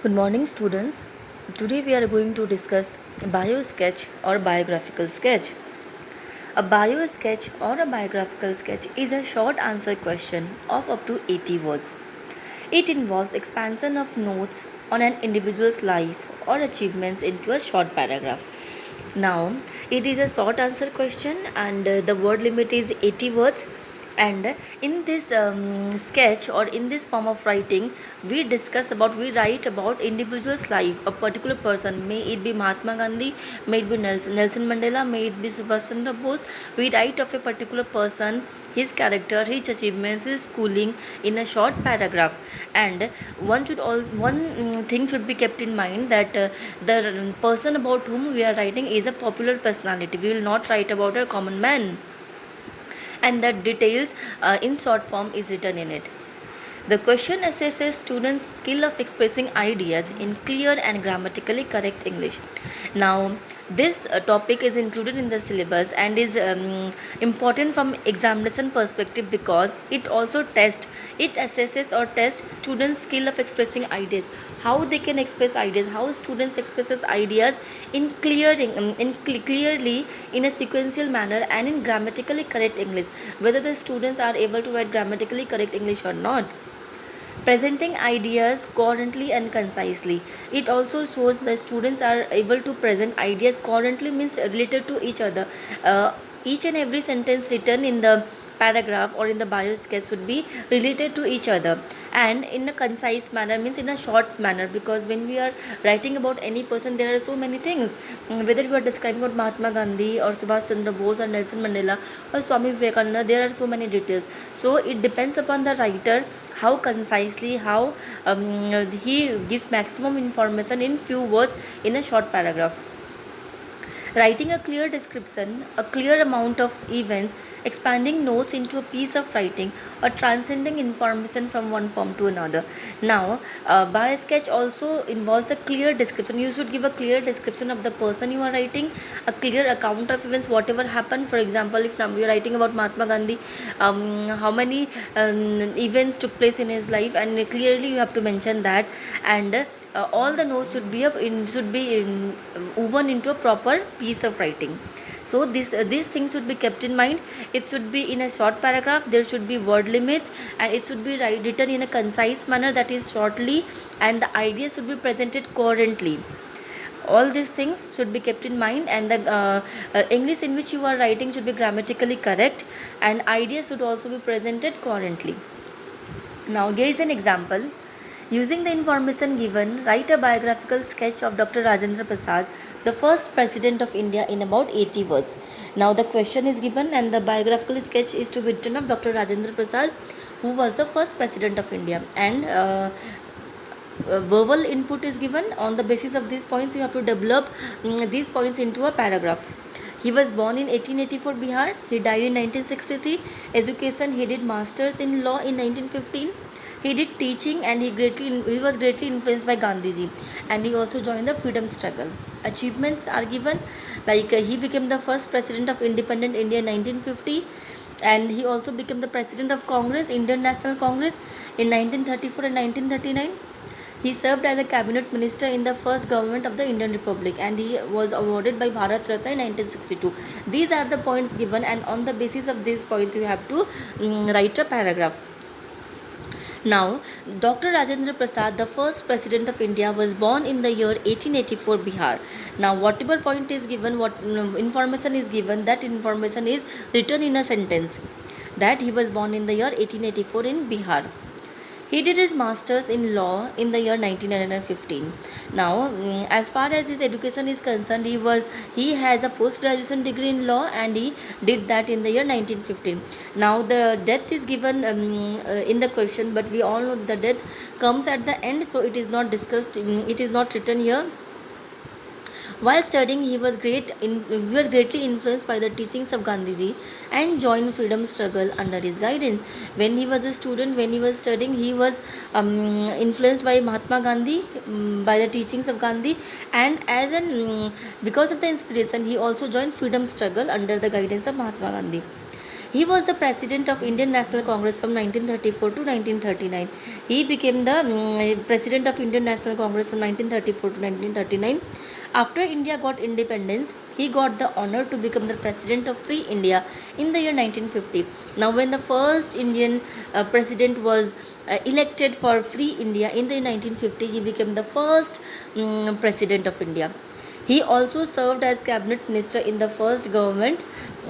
Good morning, students. Today we are going to discuss bio sketch or biographical sketch. A bio sketch or a biographical sketch is a short answer question of up to 80 words. It involves expansion of notes on an individual's life or achievements into a short paragraph. Now, it is a short answer question and the word limit is 80 words. And in this sketch or in this form of writing, we write about individual's life, a particular person, may it be Mahatma Gandhi, may it be Nelson Mandela, may it be Subhash Chandra Bose. We write of a particular person, his character, his achievements, his schooling in a short paragraph. And one thing should be kept in mind that the person about whom we are writing is a popular personality. We will not write about a common man, and the details in short form is written in it. The question assesses students' skill of expressing ideas in clear and grammatically correct English. Now, this topic is included in the syllabus and is important from examination perspective because it assesses or tests students' skill of expressing ideas, how they can express ideas, how students expresses ideas clearly in a sequential manner and in grammatically correct English, whether the students are able to write grammatically correct English or not. Presenting ideas coherently and concisely. It also shows the students are able to present ideas coherently, means related to each other. Each and every sentence written in the paragraph or in the bio sketch would be related to each other, and in a concise manner, means in a short manner, because when we are writing about any person there are so many things. Whether you are describing about Mahatma Gandhi or Subhash Chandra Bose or Nelson Mandela or Swami Vivekananda, there are so many details. So it depends upon the writer how concisely, how he gives maximum information in few words in a short paragraph. Writing a clear description, a clear amount of events, expanding notes into a piece of writing, or transcending information from one form to another. Now, bio sketch also involves a clear description. You should give a clear description of the person you are writing, a clear account of events, whatever happened. For example, if now we are writing about Mahatma Gandhi, how many events took place in his life, and clearly you have to mention that. And all the notes should be woven into a proper piece of writing. So these things should be kept in mind. It should be in a short paragraph, there should be word limits, and it should be written in a concise manner, that is shortly, and the ideas should be presented coherently. All these things should be kept in mind, and the English in which you are writing should be grammatically correct, and ideas should also be presented coherently. Now, here is an example. Using the information given, write a biographical sketch of Dr. Rajendra Prasad, the first president of India, in about 80 words. Now, the question is given, and the biographical sketch is to be written of Dr. Rajendra Prasad, who was the first president of India. And verbal input is given. On the basis of these points, you have to develop these points into a paragraph. He was born in 1884 Bihar. He died in 1963. Education, he did masters in law in 1915. He did teaching, and he was greatly influenced by Gandhiji, and he also joined the freedom struggle. Achievements are given, like he became the first president of independent India in 1950, and he also became the president of Congress, Indian National Congress, in 1934 and 1939. He served as a cabinet minister in the first government of the Indian Republic, and he was awarded by Bharat Ratna in 1962. These are the points given, and on the basis of these points you have to write a paragraph. Now, Dr. Rajendra Prasad, the first president of India, was born in the year 1884 Bihar. Now, whatever point is given, what information is given, that information is written in a sentence, that he was born in the year 1884 in Bihar. He did his masters in law in the year 1915. Now, as far as his education is concerned, he has a post graduation degree in law, and he did that in the year 1915. Now, the death is given in the question, but we all know the death comes at the end, so it is not discussed. It is not written here. While studying, he was greatly influenced by the teachings of Gandhiji and joined freedom struggle under his guidance. When he was a student, when he was studying, he was influenced by Mahatma Gandhi, by the teachings of Gandhi, and because of the inspiration, he also joined freedom struggle under the guidance of Mahatma Gandhi. He was the president of Indian National Congress from 1934 to 1939. He became the president of Indian National Congress from 1934 to 1939. After India got independence, he got the honor to become the president of Free India in the year 1950. Now, when the first Indian president was elected for Free India in the year 1950, he became the first president of India. He also served as cabinet minister in the first government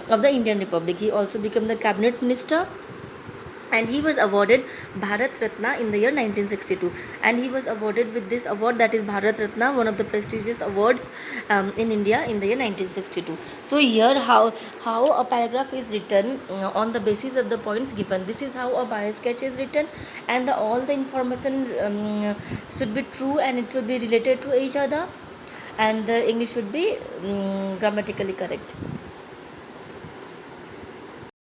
of the Indian Republic. He also became the cabinet minister, and he was awarded Bharat Ratna in the year 1962, and he was awarded with this award, that is Bharat Ratna, one of the prestigious awards in India in the year 1962. So here how a paragraph is written on the basis of the points given. This is how a bio sketch is written, and all the information should be true, and it should be related to each other, and the English should be grammatically correct.